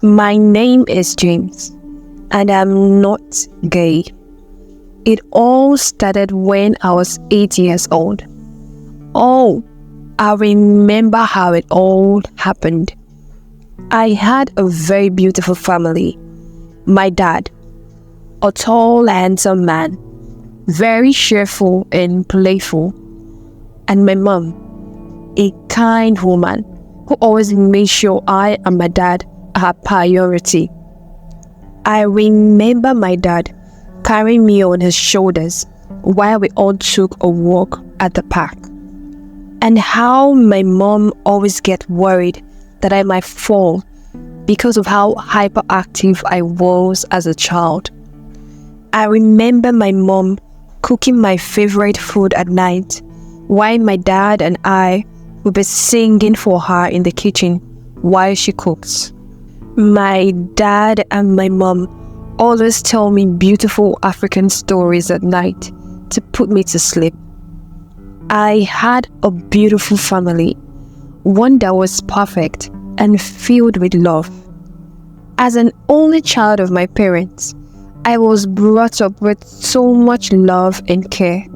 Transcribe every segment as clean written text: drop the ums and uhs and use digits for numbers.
My name is James, and I'm not gay. It all started when I was 8 years old. Oh, I remember how it all happened. I had a very beautiful family. My dad, a tall, handsome man, very cheerful and playful. And my mom, a kind woman who always made sure I and my dad are priority. I remember my dad carrying me on his shoulders while we all took a walk at the park. And how my mom always get worried that I might fall because of how hyperactive I was as a child. I remember my mom cooking my favorite food at night while my dad and I would be singing for her in the kitchen while she cooks. My dad and my mom always tell me beautiful African stories at night to put me to sleep. I had a beautiful family, one that was perfect and filled with love. As an only child of my parents, I was brought up with so much love and care.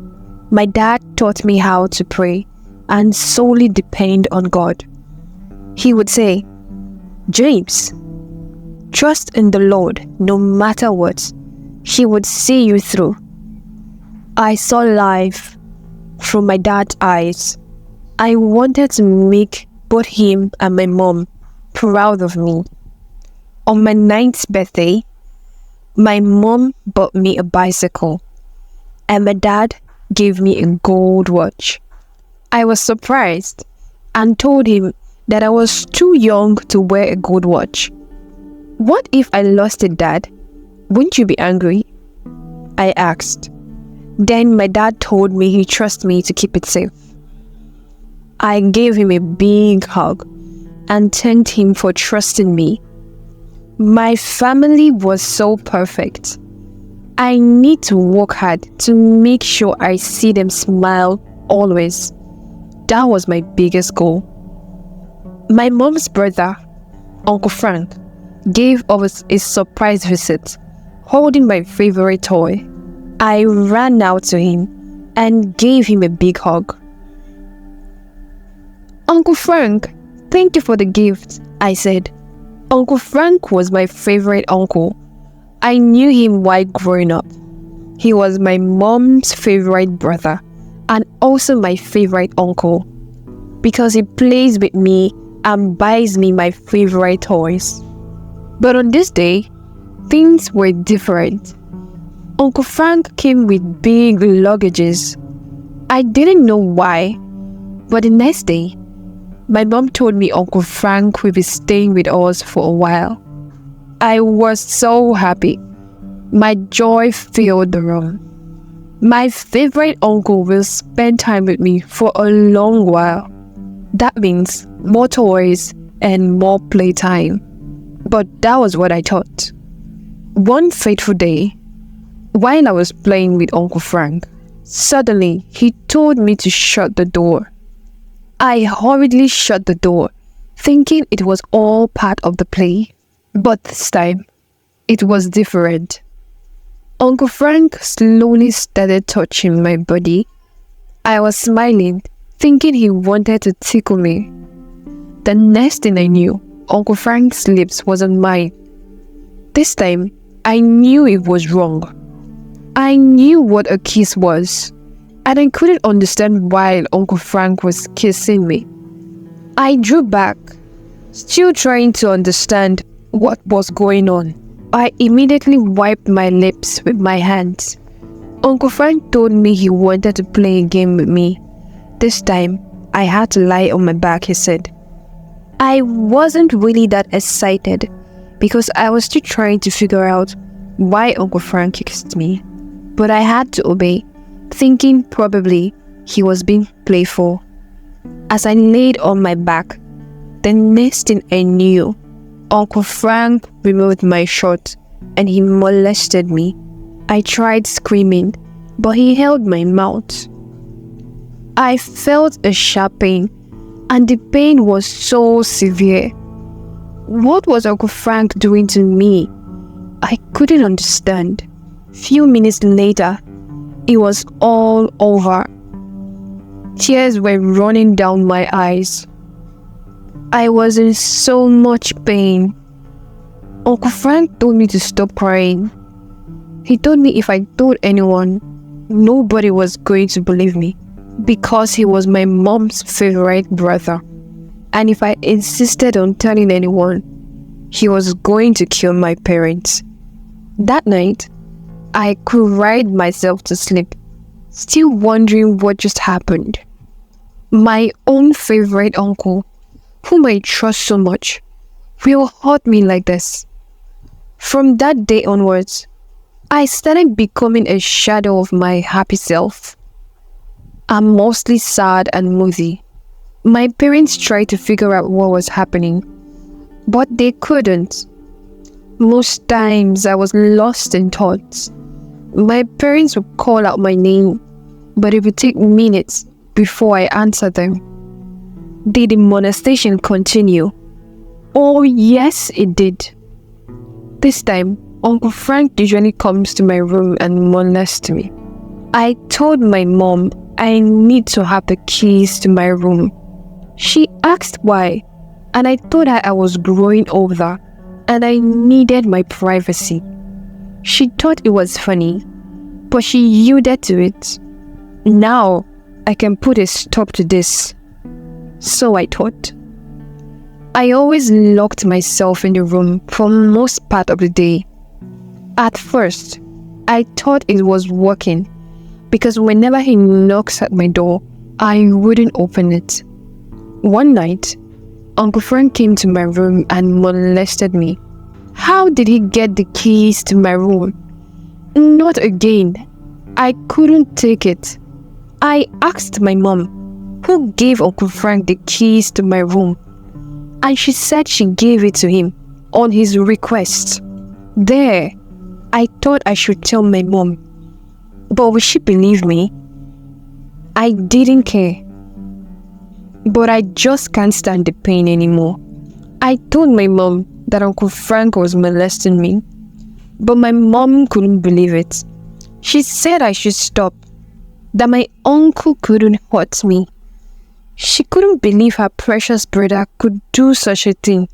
My dad taught me how to pray and solely depend on God. He would say, "James, trust in the Lord no matter what. He would see you through." I saw life through my dad's eyes. I wanted to make both him and my mom proud of me. On my 9th birthday, my mom bought me a bicycle and my dad gave me a gold watch. I was surprised and told him that I was too young to wear a gold watch. "What if I lost it, Dad? Wouldn't you be angry?" I asked. Then my dad told me he trusts me to keep it safe. I gave him a big hug and thanked him for trusting me. My family was so perfect. I need to work hard to make sure I see them smile always. That was my biggest goal. My mom's brother, Uncle Frank, gave us a surprise visit, holding my favorite toy. I ran out to him and gave him a big hug. "Uncle Frank, thank you for the gift," I said. Uncle Frank was my favorite uncle. I knew him while growing up. He was my mom's favorite brother and also my favorite uncle because he plays with me and buys me my favorite toys. But on this day, things were different. Uncle Frank came with big luggages. I didn't know why, but the next day, my mom told me Uncle Frank would be staying with us for a while. I was so happy. My joy filled the room. My favorite uncle will spend time with me for a long while. That means more toys and more playtime. But that was what I thought. One fateful day, while I was playing with Uncle Frank, suddenly he told me to shut the door. I hurriedly shut the door, thinking it was all part of the play. But this time, it was different. Uncle Frank slowly started touching my body. I was smiling, thinking he wanted to tickle me. The next thing I knew, Uncle Frank's lips was on mine. This time, I knew it was wrong. I knew what a kiss was, and I couldn't understand why Uncle Frank was kissing me. I drew back, still trying to understand what was going on. I immediately wiped my lips with my hands. Uncle Frank told me he wanted to play a game with me. This time, I had to lie on my back, he said. I wasn't really that excited because I was still trying to figure out why Uncle Frank kissed me. But I had to obey, thinking probably he was being playful. As I laid on my back, the next thing I knew, Uncle Frank removed my shirt and he molested me. I tried screaming, but he held my mouth. I felt a sharp pain, and the pain was so severe. What was Uncle Frank doing to me? I couldn't understand. Few minutes later, it was all over. Tears were running down my eyes. I was in so much pain. Uncle Frank told me to stop crying. He told me if I told anyone, nobody was going to believe me because he was my mom's favorite brother. And if I insisted on telling anyone, he was going to kill my parents. That night, I cried myself to sleep, still wondering what just happened. My own favorite uncle, whom I trust so much, will hurt me like this. From that day onwards, I started becoming a shadow of my happy self. I'm mostly sad and moody. My parents tried to figure out what was happening, but they couldn't. Most times I was lost in thoughts. My parents would call out my name, but it would take minutes before I answered them. Did the molestation continue? Oh yes, it did. This time, Uncle Frank usually comes to my room and molests me. I told my mom I need to have the keys to my room. She asked why, and I told her I was growing older and I needed my privacy. She thought it was funny, but she yielded to it. Now, I can put a stop to this. So I thought. I always locked myself in the room for most part of the day. At first, I thought it was working because whenever he knocks at my door, I wouldn't open it. One night, Uncle Frank came to my room and molested me. How did he get the keys to my room? Not again. I couldn't take it. I asked my mom, who gave Uncle Frank the keys to my room, and she said she gave it to him on his request. There, I thought I should tell my mom, but would she believe me? I didn't care. But I just can't stand the pain anymore. I told my mom that Uncle Frank was molesting me, but my mom couldn't believe it. She said I should stop, that my uncle couldn't hurt me. She couldn't believe her precious brother could do such a thing.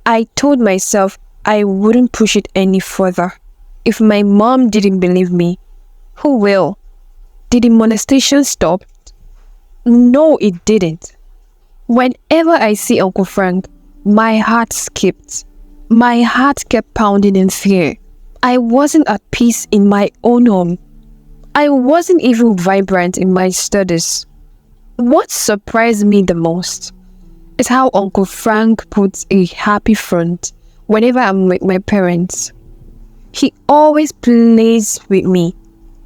I told myself I wouldn't push it any further. If my mom didn't believe me, who will? Did the molestation stop? No, it didn't. Whenever I see Uncle Frank, my heart skipped. My heart kept pounding in fear. I wasn't at peace in my own home. I wasn't even vibrant in my studies. What surprised me the most is how Uncle Frank puts a happy front whenever I'm with my parents. He always plays with me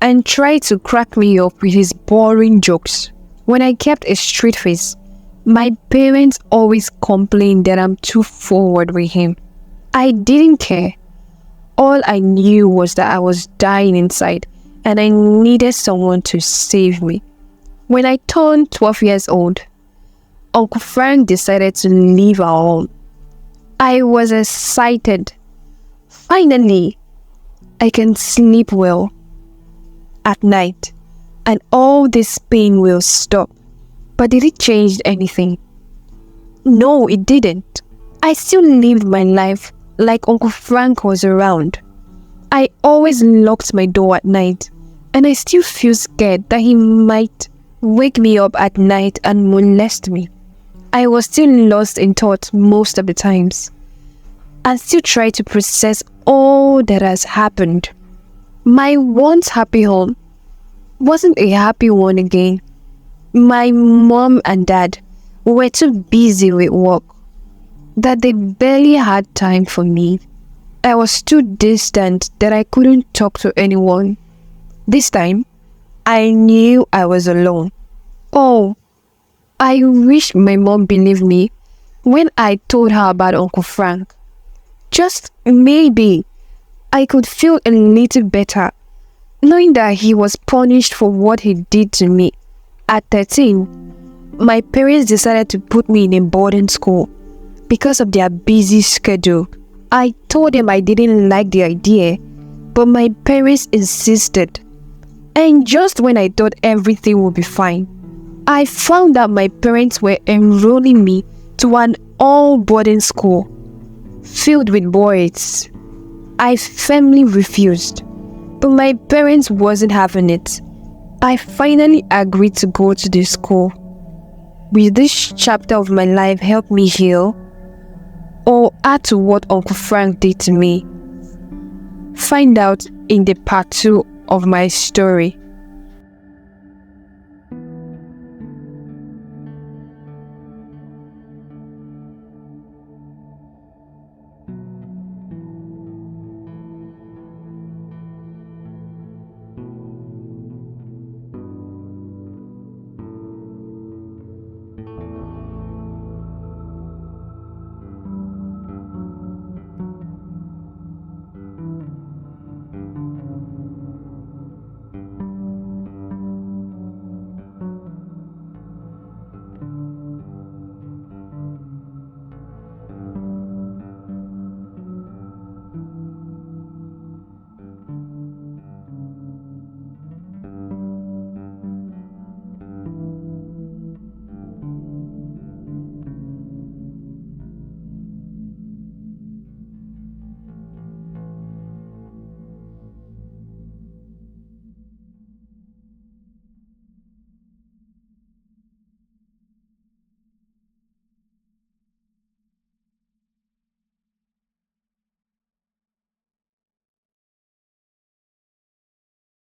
and tries to crack me up with his boring jokes. When I kept a straight face, my parents always complained that I'm too forward with him. I didn't care. All I knew was that I was dying inside and I needed someone to save me. When I turned 12 years old, Uncle Frank decided to leave our home. I was excited. Finally, I can sleep well at night and all this pain will stop. But did it change anything? No, it didn't. I still lived my life like Uncle Frank was around. I always locked my door at night, and I still feel scared that he might wake me up at night and molest me. I was still lost in thought most of the times, and still try to process all that has happened. My once happy home wasn't a happy one again. My mom and dad were too busy with work that they barely had time for me. I was too distant that I couldn't talk to anyone. This time, I knew I was alone. Oh, I wish my mom believed me when I told her about Uncle Frank. Just maybe I could feel a little better knowing that he was punished for what he did to me. At 13, my parents decided to put me in a boarding school because of their busy schedule. I told them I didn't like the idea, but my parents insisted. And just when I thought everything would be fine, I found out my parents were enrolling me to an all-boarding school filled with boys. I firmly refused, but my parents wasn't having it. I finally agreed to go to the school. Will this chapter of my life help me heal, or add to what Uncle Frank did to me? Find out in the part 2 of my story.